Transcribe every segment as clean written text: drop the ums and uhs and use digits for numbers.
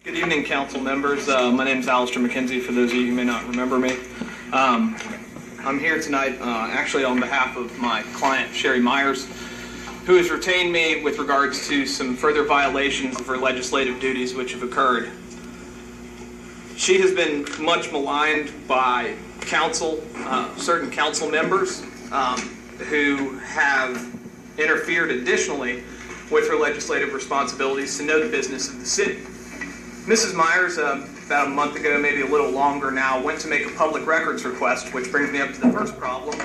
Good evening, council members. My name is Alistair McKenzie, for those of you who may not remember me. I'm here tonight actually on behalf of my client, Sherry Myers, who has retained me with regards to some further violations of her legislative duties which have occurred. She has been much maligned by council, certain council members who have interfered additionally with her legislative responsibilities to know the business of the city. Mrs. Myers, about a month ago, maybe a little longer now, went to make a public records request, which brings me up to the first problem.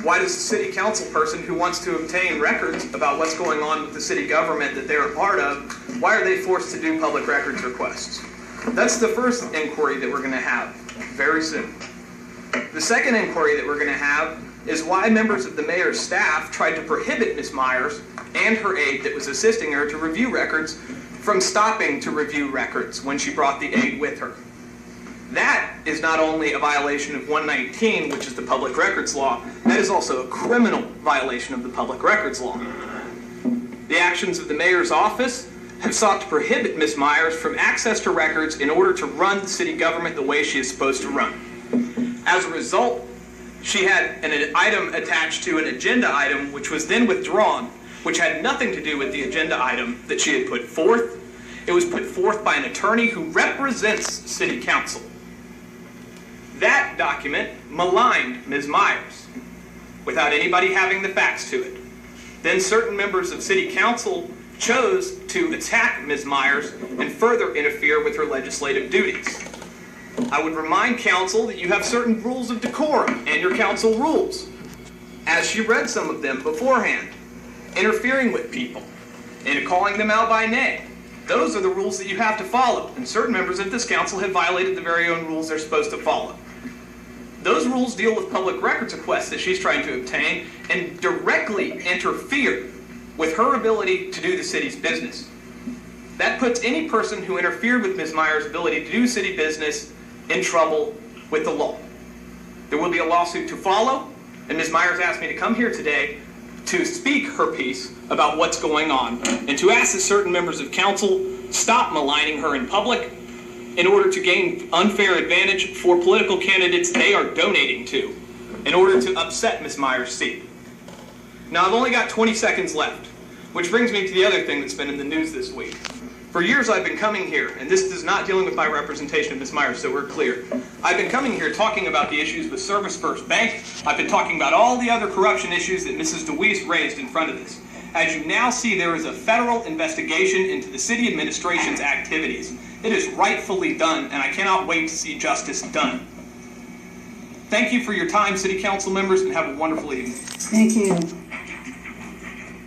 Why does the city council person who wants to obtain records about what's going on with the city government that they're a part of, why are they forced to do public records requests? That's the first inquiry that we're going to have very soon. The second inquiry that we're going to have is why members of the mayor's staff tried to prohibit Ms. Myers and her aide that was assisting her to review records from stopping to review records when she brought the aide with her. That is not only a violation of 119, which is the public records law, that is also a criminal violation of the public records law. The actions of the mayor's office have sought to prohibit Ms. Myers from access to records in order to run the city government the way she is supposed to run. As a result, she had an item attached to an agenda item which was then withdrawn, which had nothing to do with the agenda item that she had put forth. It was put forth by an attorney who represents city council. That document maligned Ms. Myers without anybody having the facts to it. Then certain members of city council chose to attack Ms. Myers and further interfere with her legislative duties. I would remind council that you have certain rules of decorum and your council rules, as she read some of them beforehand. Interfering with people and calling them out by name. Those are the rules that you have to follow, and certain members of this council have violated the very own rules they're supposed to follow. Those rules deal with public records requests that she's trying to obtain and directly interfere with her ability to do the city's business. That puts any person who interfered with Ms. Myers' ability to do city business in trouble with the law. There will be a lawsuit to follow, and Ms. Myers asked me to come here today to speak her piece about what's going on and to ask that certain members of council stop maligning her in public in order to gain unfair advantage for political candidates they are donating to in order to upset Ms. Myers' seat. Now, I've only got 20 seconds left, which brings me to the other thing that's been in the news this week. For years I've been coming here, and this is not dealing with my representation of Ms. Myers, so we're clear. I've been coming here talking about the issues with Service First Bank. I've been talking about all the other corruption issues that Mrs. DeWeese raised in front of this. As you now see, there is a federal investigation into the city administration's activities. It is rightfully done, and I cannot wait to see justice done. Thank you for your time, City Council members, and have a wonderful evening. Thank you.